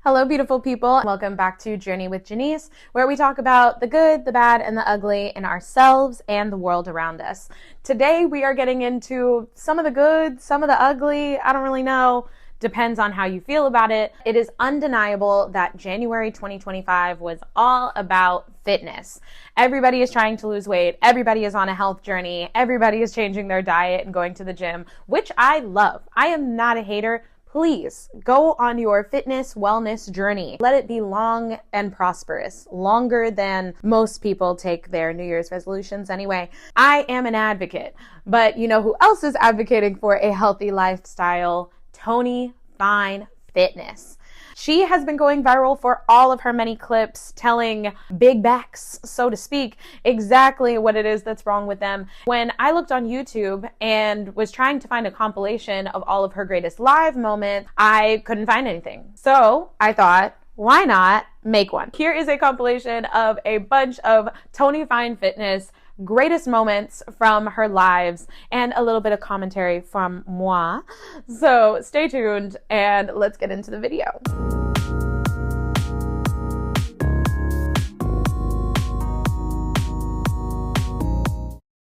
Hello, beautiful people. Welcome back to Journey with Janice, where we talk about the good, the bad, and the ugly in ourselves and the world around us. Today, we are getting into some of the good, some of the ugly. I don't really know. Depends on how you feel about it. It is undeniable that January 2025 was all about fitness. Everybody is trying to lose weight. Everybody is on a health journey. Everybody is changing their diet and going to the gym, which I love. I am not a hater. Please go on your fitness wellness journey. Let it be long and prosperous, longer than most people take their New Year's resolutions anyway. I am an advocate, but you know who else is advocating for a healthy lifestyle? ToniFineFitness. She has been going viral for all of her many clips telling big backs, so to speak, exactly what it is that's wrong with them. When I looked on YouTube and was trying to find a compilation of all of her greatest live moments, I couldn't find anything. So I thought, why not make one? Here is a compilation of a bunch of ToniFineFitness greatest moments from her lives and a little bit of commentary from moi. So stay tuned and let's get into the video.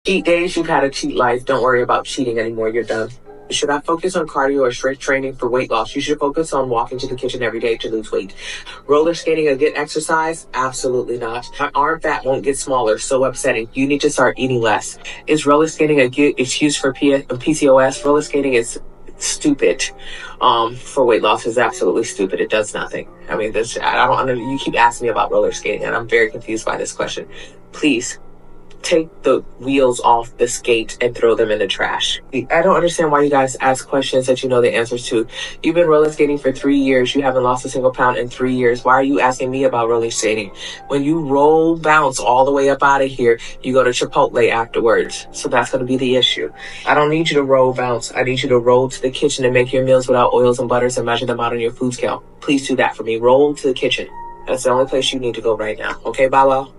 Cheat days, you've had a cheat life. Don't worry about cheating anymore. You're done. Should I focus on cardio or strength training for weight loss? You should focus on walking to the kitchen every day to lose weight. Roller skating a good exercise? Absolutely not. My arm fat won't get smaller. So upsetting. You need to start eating less. Is roller skating a good excuse for PCOS? Roller skating is stupid. For weight loss is absolutely stupid. It does nothing. I mean, you keep asking me about roller skating and I'm very confused by this question. Please. Take the wheels off the skate and throw them in the trash. I don't understand why you guys ask questions that you know the answers to. You've been roller skating for 3 years. You haven't lost a single pound in 3 years. Why are you asking me about roller skating? When you roll bounce all the way up out of here, you go to Chipotle afterwards. So that's going to be the issue. I don't need you to roll bounce. I need you to roll to the kitchen and make your meals without oils and butters and measure them out on your food scale. Please do that for me. Roll to the kitchen. That's the only place you need to go right now. Okay, Bala?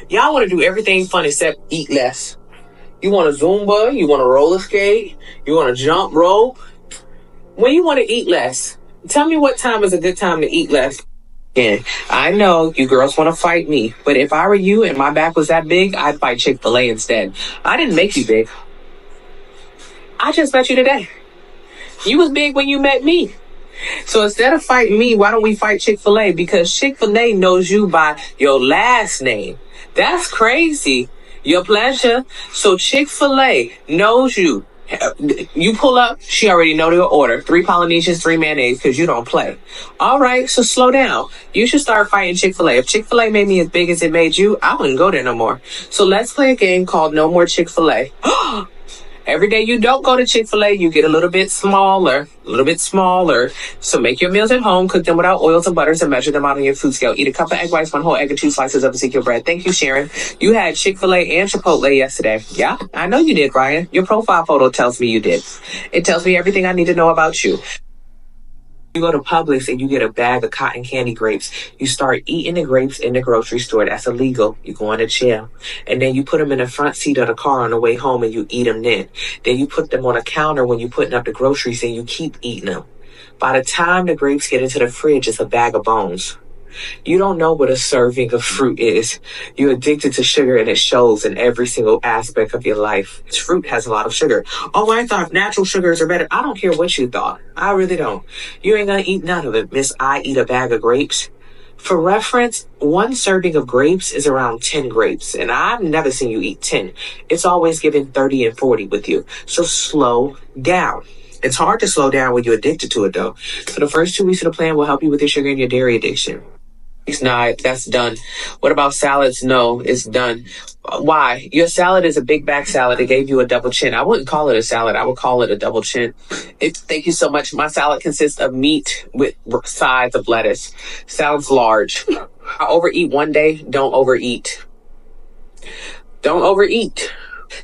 Y'all want to do everything fun except eat less. You want to Zumba, you want to roller skate, you want to jump rope. When you want to eat less, tell me what time is a good time to eat less. And I know you girls want to fight me, but if I were you and my back was that big, I'd fight Chick-fil-A instead. I didn't make you big. I just met you today. You was big when you met me. So instead of fighting me, why don't we fight Chick-fil-A? Because Chick-fil-A knows you by your last name. That's crazy. Your pleasure. So Chick-fil-A knows you. You pull up, she already know your order. 3 Polynesians, 3 mayonnaise, because you don't play. All right, so slow down. You should start fighting Chick-fil-A. If Chick-fil-A made me as big as it made you, I wouldn't go there no more. So let's play a game called No More Chick-fil-A. Every day you don't go to Chick-fil-A, you get a little bit smaller. So make your meals at home, cook them without oils and butters, and measure them out on your food scale. Eat a cup of egg whites, 1 whole egg, and 2 slices of Ezekiel bread. Thank you, Sharon. You had Chick-fil-A and Chipotle yesterday. Yeah, I know you did, Ryan. Your profile photo tells me you did. It tells me everything I need to know about you. You go to Publix and you get a bag of cotton candy grapes. You start eating the grapes in the grocery store. That's illegal. You go into jail. And then you put them in the front seat of the car on the way home and you eat them then. Then you put them on a counter when you're putting up the groceries and you keep eating them. By the time the grapes get into the fridge, it's a bag of bones. You don't know what a serving of fruit is. You're addicted to sugar and it shows in every single aspect of your life. Fruit has a lot of sugar. Oh, I thought natural sugars are better. I don't care what you thought. I really don't. You ain't gonna eat none of it, miss. I eat a bag of grapes. For reference, 1 serving of grapes is around 10 grapes, and I've never seen you eat 10. It's always given 30 and 40 with you. So slow down. It's hard to slow down when you're addicted to it, though. So the first 2 weeks of the plan will help you with your sugar and your dairy addiction. It's not. That's done. What about salads? No, it's done. Why? Your salad is a big back salad. It gave you a double chin. I wouldn't call it a salad. I would call it a double chin. Thank you so much. My salad consists of meat with sides of lettuce. Sounds large. I overeat one day. Don't overeat. Don't overeat.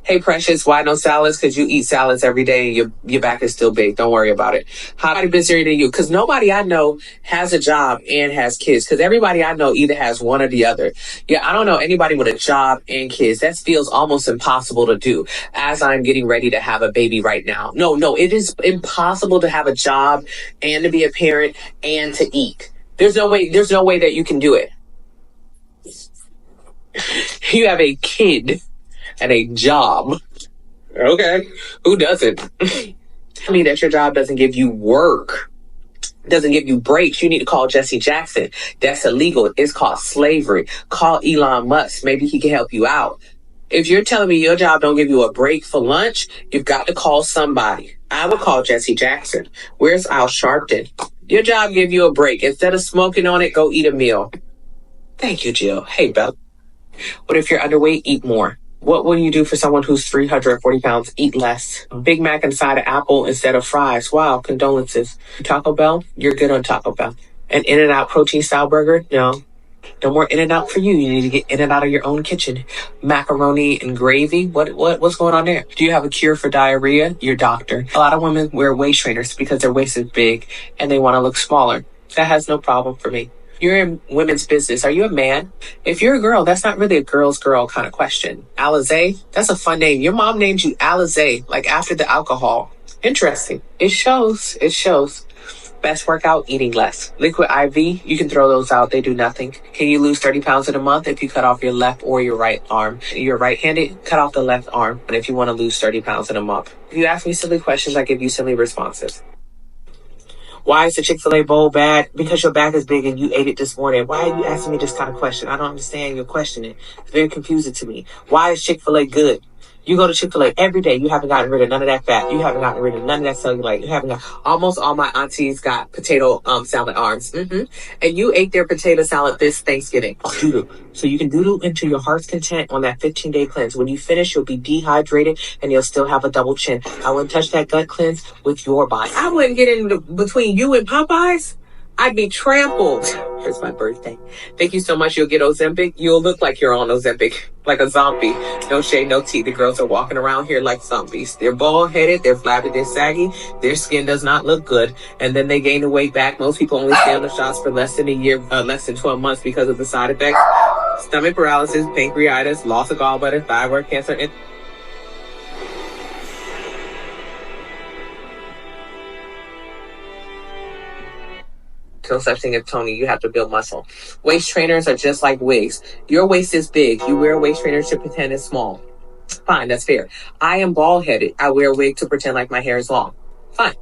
Hey, Precious, why no salads? Because you eat salads every day and your back is still big. Don't worry about it. How many busier than you? Because nobody I know has a job and has kids. Because everybody I know either has one or the other. Yeah, I don't know anybody with a job and kids. That feels almost impossible to do as I'm getting ready to have a baby right now. No, it is impossible to have a job and to be a parent and to eat. There's no way. There's no way that you can do it. You have a kid and a job. Okay. Who doesn't? I mean, that your job doesn't give you work, doesn't give you breaks. You need to call Jesse Jackson. That's illegal. It's called slavery. Call Elon Musk. Maybe he can help you out. If you're telling me your job don't give you a break for lunch, you've got to call somebody. I would call Jesse Jackson. Where's Al Sharpton? Your job give you a break. Instead of smoking on it, go eat a meal. Thank you, Jill. Hey, Belle. What if you're underweight? Eat more. What will you do for someone who's 340 pounds? Eat less. Big Mac and side of apple instead of fries. Wow, condolences. Taco Bell? You're good on Taco Bell. An In-N-Out protein style burger? No. No more In-N-Out for you. You need to get in and out of your own kitchen. Macaroni and gravy? What's going on there? Do you have a cure for diarrhea? Your doctor. A lot of women wear waist trainers because their waist is big and they want to look smaller. That has no problem for me. You're in women's business. Are you a man? If you're a girl, that's not really a girl's girl kind of question. Alizé? That's a fun name. Your mom named you Alizé, like after the alcohol. Interesting. It shows. It shows. Best workout, eating less. Liquid IV, you can throw those out. They do nothing. Can you lose 30 pounds in a month if you cut off your left or your right arm? You're right-handed, cut off the left arm. And if you want to lose 30 pounds in a month. If you ask me silly questions, I give you silly responses. Why is the Chick-fil-A bowl bad? Because your back is big and you ate it this morning. Why are you asking me this kind of question? I don't understand your questioning. It's very confusing to me. Why is Chick-fil-A good? You go to Chick-fil-A every day. You haven't gotten rid of none of that fat. You haven't gotten rid of none of that cellulite. You haven't got, almost all my aunties got potato salad arms. And you ate their potato salad this Thanksgiving. Doodle. So you can doodle into your heart's content on that 15-day cleanse. When you finish, you'll be dehydrated and you'll still have a double chin. I wouldn't touch that gut cleanse with your body. I wouldn't get in between you and Popeyes. I'd be trampled. It's my birthday. Thank you so much. You'll get Ozempic. You'll look like you're on Ozempic, like a zombie. No shade, no tea. The girls are walking around here like zombies. They're bald-headed, they're flabby, they're saggy. Their skin does not look good. And then they gain the weight back. Most people only stay on the shots for less than a year, less than 12 months because of the side effects. Stomach paralysis, pancreatitis, loss of gallbladder, thyroid cancer, and no such thing as Tony. You have to build muscle. Waist trainers are just like wigs. Your waist is big. You wear a waist trainer to pretend it's small. Fine, that's fair. I am bald-headed. I wear a wig to pretend like my hair is long. Fine.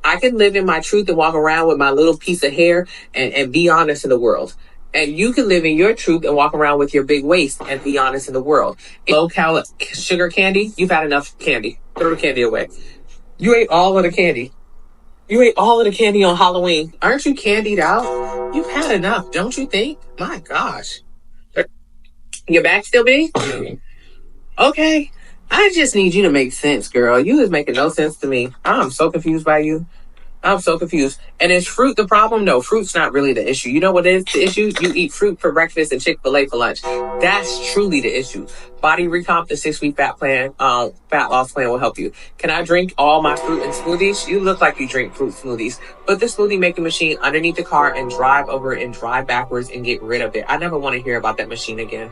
I can live in my truth and walk around with my little piece of hair and be honest in the world. And you can live in your truth and walk around with your big waist and be honest in the world. Low-cal sugar candy, you've had enough candy. Throw the candy away. You ate all of the candy. You ate all of the candy on Halloween. Aren't you candied out? You've had enough, don't you think? My gosh. Your back still big? Okay. I just need you to make sense, girl. You is making no sense to me. I'm so confused by you. I'm so confused. And is fruit the problem? No, fruit's not really the issue. You know what is the issue? You eat fruit for breakfast and Chick-fil-A for lunch. That's truly the issue. Body Recomp, the 6-week fat loss plan will help you. Can I drink all my fruit and smoothies? You look like you drink fruit smoothies. Put the smoothie making machine underneath the car and drive over and drive backwards and get rid of it. I never want to hear about that machine again.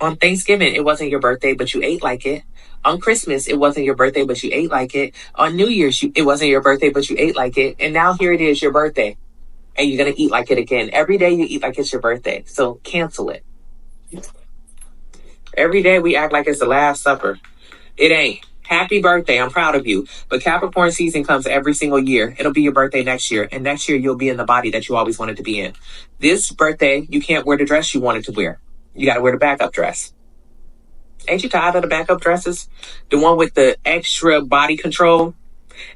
On Thanksgiving, it wasn't your birthday, but you ate like it. On Christmas, it wasn't your birthday, but you ate like it. On New Year's, it wasn't your birthday, but you ate like it. And now here it is, your birthday. And you're going to eat like it again. Every day you eat like it's your birthday. So cancel it. Every day we act like it's the last supper. It ain't. Happy birthday. I'm proud of you. But Capricorn season comes every single year. It'll be your birthday next year. And next year, you'll be in the body that you always wanted to be in. This birthday, you can't wear the dress you wanted to wear. You got to wear the backup dress. Ain't you tired of the backup dresses? The one with the extra body control?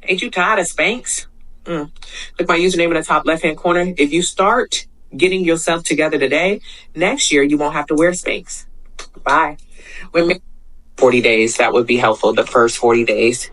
Ain't you tired of Spanx? Look, my username in the top left-hand corner. If you start getting yourself together today, next year you won't have to wear Spanx. Bye. 40 days, that would be helpful. The first 40 days.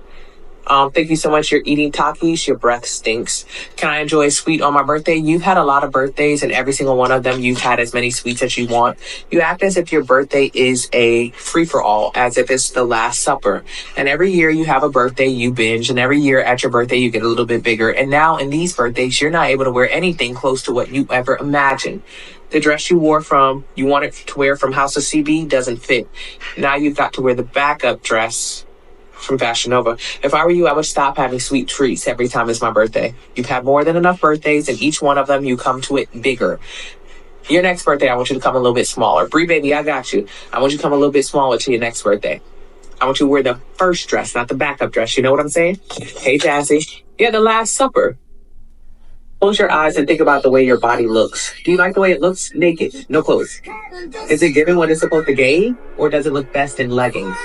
Thank you so much. You're eating Takis. Your breath stinks. Can I enjoy a sweet on my birthday? You've had a lot of birthdays, and every single one of them, you've had as many sweets as you want. You act as if your birthday is a free-for-all, as if it's the last supper. And every year you have a birthday, you binge, and every year at your birthday, you get a little bit bigger. And now in these birthdays, you're not able to wear anything close to what you ever imagined. The dress you wanted to wear from House of CB doesn't fit. Now you've got to wear the backup dress from Fashion Nova. If I were you, I would stop having sweet treats every time it's my birthday. You've had more than enough birthdays, and each one of them, you come to it bigger. Your next birthday, I want you to come a little bit smaller. Bree, baby, I got you. I want you to come a little bit smaller to your next birthday. I want you to wear the first dress, not the backup dress. You know what I'm saying? Hey, Jazzy. Yeah, the Last Supper. Close your eyes and think about the way your body looks. Do you like the way it looks naked? No clothes. Is it given what it's supposed to gain, or does it look best in leggings?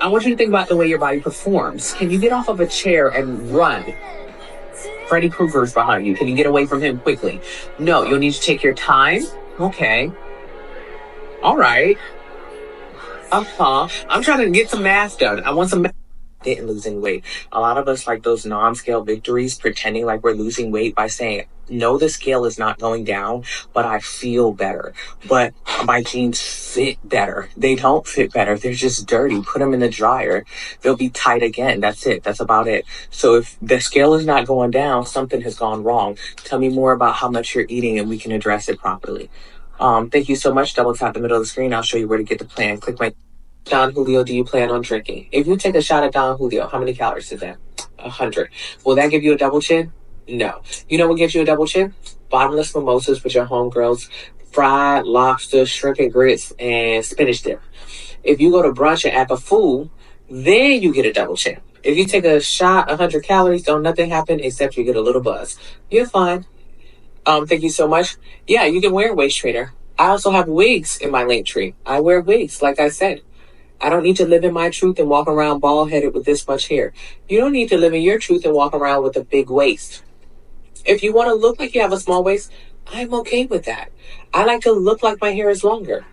I want you to think about the way your body performs. Can you get off of a chair and run? Freddy Krueger's behind you. Can you get away from him quickly? No, you'll need to take your time. Okay. All right. I'm trying to get some math done. I want some math. Didn't lose any weight. A lot of us like those non-scale victories, pretending like we're losing weight by saying, no, the scale is not going down, but I feel better. But my jeans fit better. They don't fit better. They're just dirty. Put them in the dryer. They'll be tight again. That's it. That's about it. So if the scale is not going down, something has gone wrong. Tell me more about how much you're eating and we can address it properly. Thank you so much. Double tap the middle of the screen. I'll show you where to get the plan. Click my Don Julio, do you plan on drinking? If you take a shot at Don Julio, how many calories is that? 100. Will that give you a double chin? No. You know what gives you a double chin? Bottomless mimosas with your homegirls, fried lobster, shrimp and grits, and spinach dip. If you go to brunch and act a fool, then you get a double chin. If you take a shot, 100 calories, don't nothing happen except you get a little buzz. You're fine. Thank you so much. Yeah, you can wear a waist trainer. I also have wigs in my link tree. I wear wigs, like I said. I don't need to live in my truth and walk around bald-headed with this much hair. You don't need to live in your truth and walk around with a big waist. If you want to look like you have a small waist, I'm okay with that. I like to look like my hair is longer.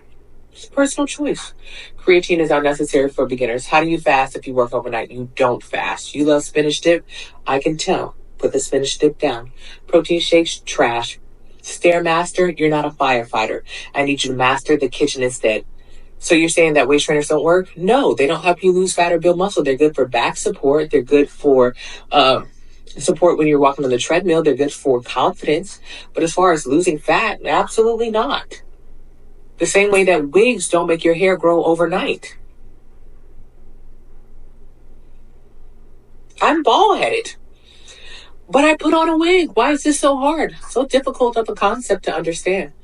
It's a personal choice. Creatine is unnecessary for beginners. How do you fast if you work overnight? You don't fast. You love spinach dip? I can tell. Put the spinach dip down. Protein shakes, trash. Stairmaster, you're not a firefighter. I need you to master the kitchen instead. So you're saying that waist trainers don't work? No, they don't help you lose fat or build muscle. They're good for back support. They're good for support when you're walking on the treadmill. They're good for confidence. But as far as losing fat, absolutely not. The same way that wigs don't make your hair grow overnight. I'm bald-headed, but I put on a wig. Why is this so hard? So difficult of a concept to understand.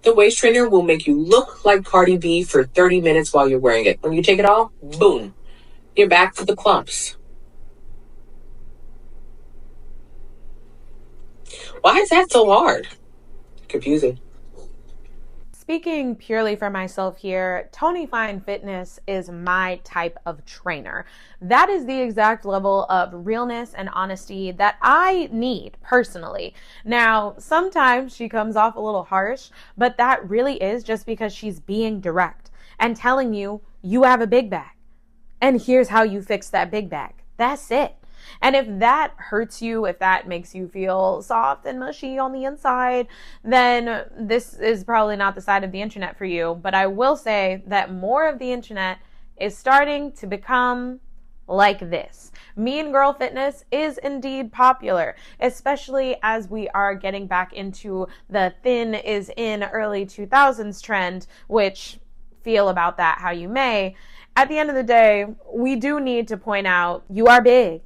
The waist trainer will make you look like Cardi B for 30 minutes while you're wearing it. When you take it off, boom, you're back to the clumps. Why is that so hard? Confusing. Speaking purely for myself here, ToniFineFitness is my type of trainer. That is the exact level of realness and honesty that I need personally. Now, sometimes she comes off a little harsh, but that really is just because she's being direct and telling you, you have a big back. And here's how you fix that big back. That's it. And if that hurts you, if that makes you feel soft and mushy on the inside, then this is probably not the side of the internet for you. But I will say that more of the internet is starting to become like this. Mean Girl Fitness is indeed popular, especially as we are getting back into the thin is in early 2000s trend, which feel about that how you may. At the end of the day, we do need to point out you are big.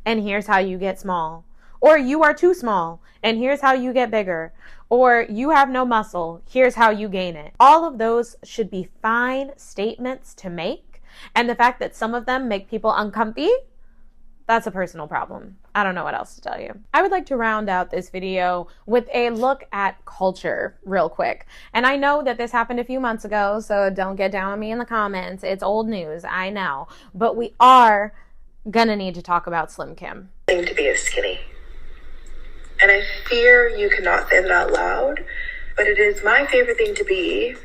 And here's how you get small. Or you are too small, and here's how you get bigger. Or you have no muscle, here's how you gain it. All of those should be fine statements to make. And the fact that some of them make people uncomfy, that's a personal problem. I don't know what else to tell you. I would like to round out this video with a look at culture real quick. And I know that this happened a few months ago, so don't get down on me in the comments. It's old news, I know. But we are gonna need to talk about SlimKim. To be a skinny. And I fear you cannot say that out loud, but it is my favorite thing to be,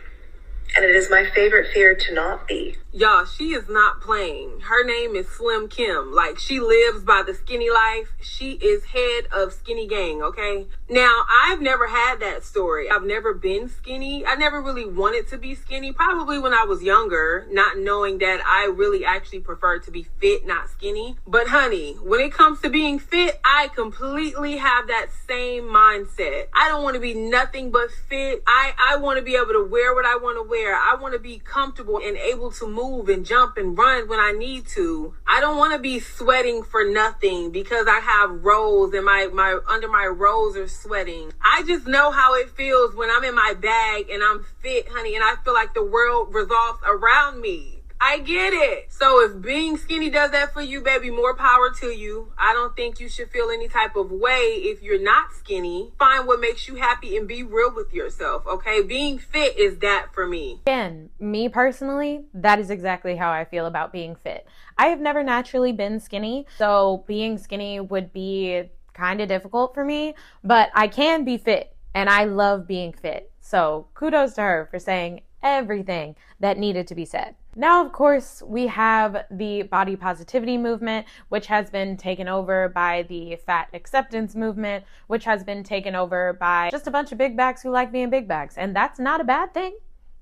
and it is my favorite fear to not be. Y'all, she is not playing. Her name is SlimKim. Like, she lives by the skinny life. She is head of Skinny Gang, okay? Now, I've never had that story. I've never been skinny. I never really wanted to be skinny, probably when I was younger, not knowing that I really actually prefer to be fit, not skinny. But honey, when it comes to being fit, I completely have that same mindset. I don't want to be nothing but fit. I want to be able to wear what I want to wear. I want to be comfortable and able to move and jump and run when I need to. I don't want to be sweating for nothing because I have rolls and my under my rolls are sweating. I just know how it feels when I'm in my bag and I'm fit, honey, and I feel like the world revolves around me. I get it. So if being skinny does that for you, baby, more power to you. I don't think you should feel any type of way if you're not skinny. Find what makes you happy and be real with yourself, okay? Being fit is that for me. Again, me personally, that is exactly how I feel about being fit. I have never naturally been skinny, so being skinny would be kind of difficult for me, but I can be fit, and I love being fit. So kudos to her for saying everything that needed to be said. Now, of course, we have the body positivity movement, which has been taken over by the fat acceptance movement, which has been taken over by just a bunch of big bags who like being big bags. And that's not a bad thing.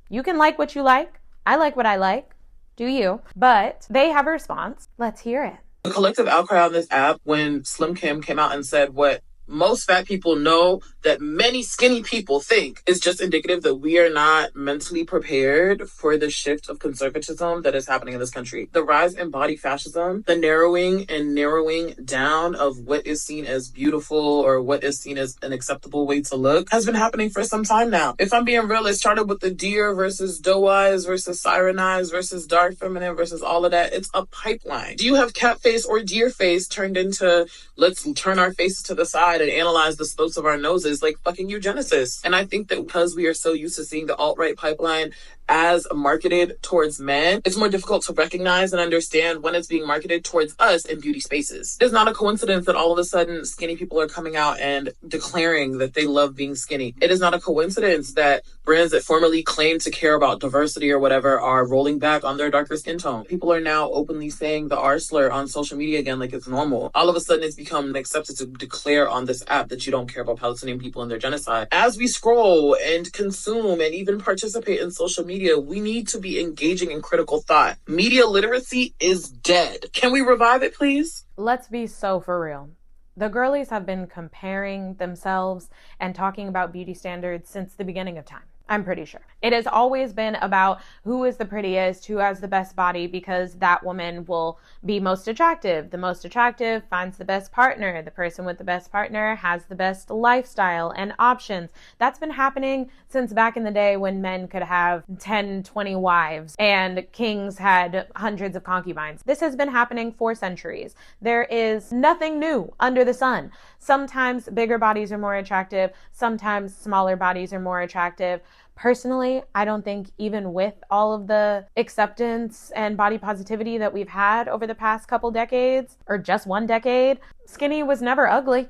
You can like what you like. I like what I like. Do you? But they have a response. Let's hear it. The collective outcry on this app when SlimKim came out and said what most fat people know that many skinny people think is just indicative that we are not mentally prepared for the shift of conservatism that is happening in this country. The rise in body fascism, the narrowing down of what is seen as beautiful or what is seen as an acceptable way to look has been happening for some time now. If I'm being real, it started with the deer versus doe eyes versus siren eyes versus dark feminine versus all of that. It's a pipeline. Do you have cat face or deer face turned into let's turn our faces to the side and analyze the slopes of our noses like fucking eugenicists? And I think that because we are so used to seeing the alt-right pipeline as marketed towards men, it's more difficult to recognize and understand when it's being marketed towards us in beauty spaces. It's not a coincidence that all of a sudden skinny people are coming out and declaring that they love being skinny. It is not a coincidence that brands that formerly claimed to care about diversity or whatever are rolling back on their darker skin tone. People are now openly saying the R slur on social media again like it's normal. All of a sudden it's become accepted to declare on this app that you don't care about Palestinian people and their genocide. As we scroll and consume and even participate in social media, we need to be engaging in critical thought. Media literacy is dead. Can we revive it, please? Let's be so for real. The girlies have been comparing themselves and talking about beauty standards since the beginning of time. I'm pretty sure. It has always been about who is the prettiest, who has the best body, because that woman will be most attractive. The most attractive finds the best partner. The person with the best partner has the best lifestyle and options. That's been happening since back in the day when men could have 10, 20 wives and kings had hundreds of concubines. This has been happening for centuries. There is nothing new under the sun. Sometimes bigger bodies are more attractive. Sometimes smaller bodies are more attractive. Personally, I don't think even with all of the acceptance and body positivity that we've had over the past couple decades, or just one decade, skinny was never ugly.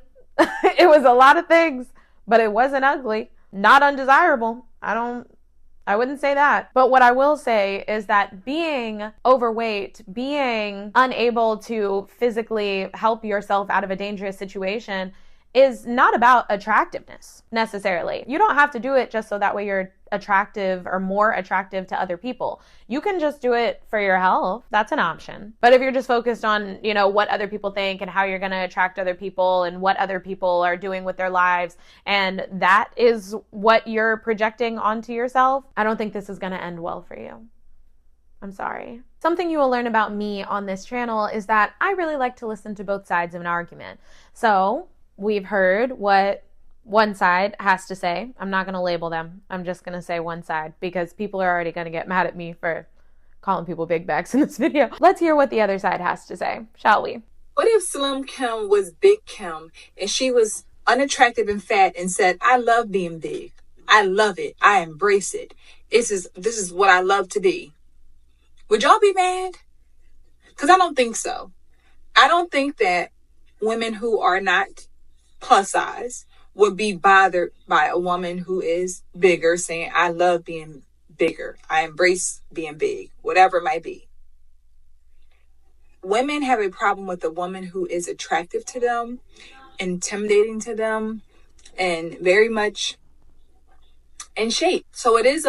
It was a lot of things, but it wasn't ugly. Not undesirable. I wouldn't say that. But what I will say is that being overweight, being unable to physically help yourself out of a dangerous situation is not about attractiveness necessarily. You don't have to do it just so that way you're attractive or more attractive to other people. You can just do it for your health. That's an option. But if you're just focused on, what other people think and how you're going to attract other people and what other people are doing with their lives, and that is what you're projecting onto yourself, I don't think this is going to end well for you. I'm sorry. Something you will learn about me on this channel is that I really like to listen to both sides of an argument. So we've heard what one side has to say. I'm not going to label them. I'm just going to say one side because people are already going to get mad at me for calling people big bags in this video. Let's hear what the other side has to say, shall we? What if Slim Kim was Big Kim and she was unattractive and fat and said, I love being big. I love it. I embrace it. This is what I love to be. Would y'all be mad? Because I don't think so. I don't think that women who are not plus size would be bothered by a woman who is bigger saying, I love being bigger. I embrace being big, whatever it might be. Women have a problem with a woman who is attractive to them, intimidating to them, and very much in shape. So it is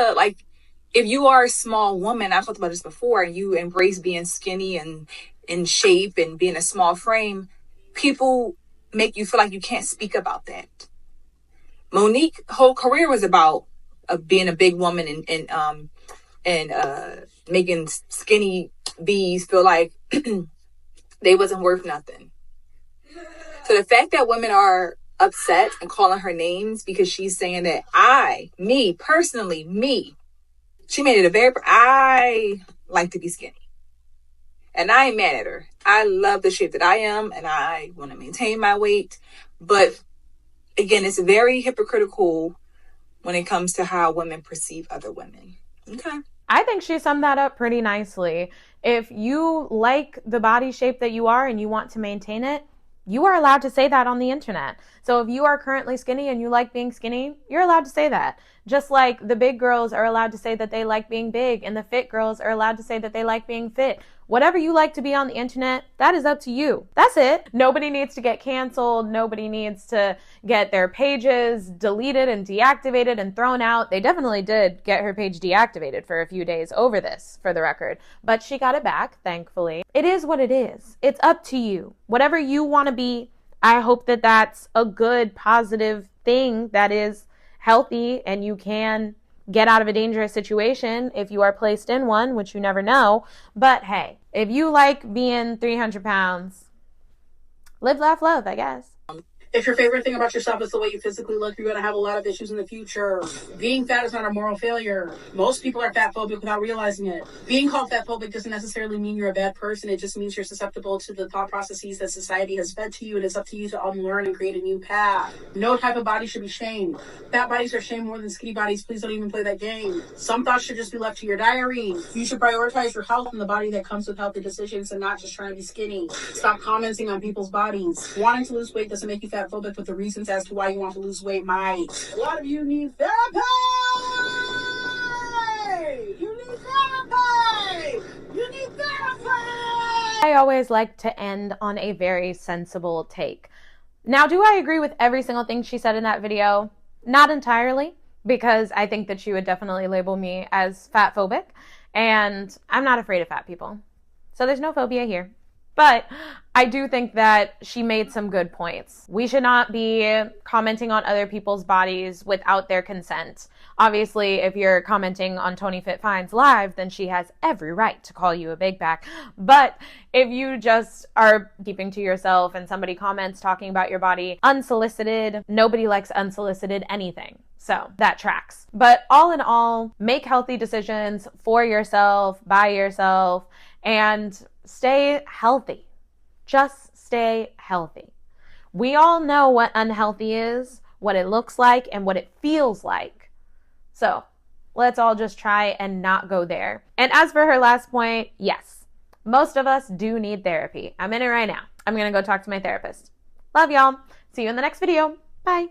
if you are a small woman, I've talked about this before, and you embrace being skinny and in shape and being a small frame, people make you feel like you can't speak about that. Monique's whole career was about being a big woman and making skinny bees feel like they wasn't worth nothing. So the fact that women are upset and calling her names because she's saying that she made it I like to be skinny. And I ain't mad at her. I love the shape that I am, and I want to maintain my weight. But again, it's very hypocritical when it comes to how women perceive other women. Okay. I think she summed that up pretty nicely. If you like the body shape that you are and you want to maintain it, you are allowed to say that on the internet. So if you are currently skinny and you like being skinny, you're allowed to say that. Just like the big girls are allowed to say that they like being big, and the fit girls are allowed to say that they like being fit. Whatever you like to be on the internet, that is up to you. That's it. Nobody needs to get canceled. Nobody needs to get their pages deleted and deactivated and thrown out. They definitely did get her page deactivated for a few days over this, for the record. But she got it back, thankfully. It is what it is. It's up to you. Whatever you want to be, I hope that that's a good, positive thing that is healthy, and you can get out of a dangerous situation if you are placed in one, which you never know. But hey, if you like being 300 pounds, live, laugh, love, I guess. If your favorite thing about yourself is the way you physically look, you're going to have a lot of issues in the future. Being fat is not a moral failure. Most people are fat phobic without realizing it. Being called fat phobic doesn't necessarily mean you're a bad person. It just means you're susceptible to the thought processes that society has fed to you, and it's up to you to unlearn and create a new path. No type of body should be shamed. Fat bodies are shamed more than skinny bodies. Please don't even play that game. Some thoughts should just be left to your diary. You should prioritize your health and the body that comes with healthy decisions, and not just trying to be skinny. Stop commenting on people's bodies. Wanting to lose weight doesn't make you fat phobic, but the reasons as to why you want to lose weight might. A lot of you need therapy! You need therapy! You need therapy! I always like to end on a very sensible take. Now, do I agree with every single thing she said in that video? Not entirely, because I think that she would definitely label me as fat phobic, and I'm not afraid of fat people. So there's no phobia here. But I do think that she made some good points. We should not be commenting on other people's bodies without their consent. Obviously, if you're commenting on ToniFineFitness live, then she has every right to call you a big back. But if you just are keeping to yourself and somebody comments talking about your body unsolicited, nobody likes unsolicited anything. So that tracks. But all in all, make healthy decisions for yourself, by yourself, and stay healthy. Just stay healthy. We all know what unhealthy is, what it looks like, and what it feels like. So let's all just try and not go there. And as for her last point, yes, most of us do need therapy. I'm in it right now. I'm going to go talk to my therapist. Love y'all. See you in the next video. Bye.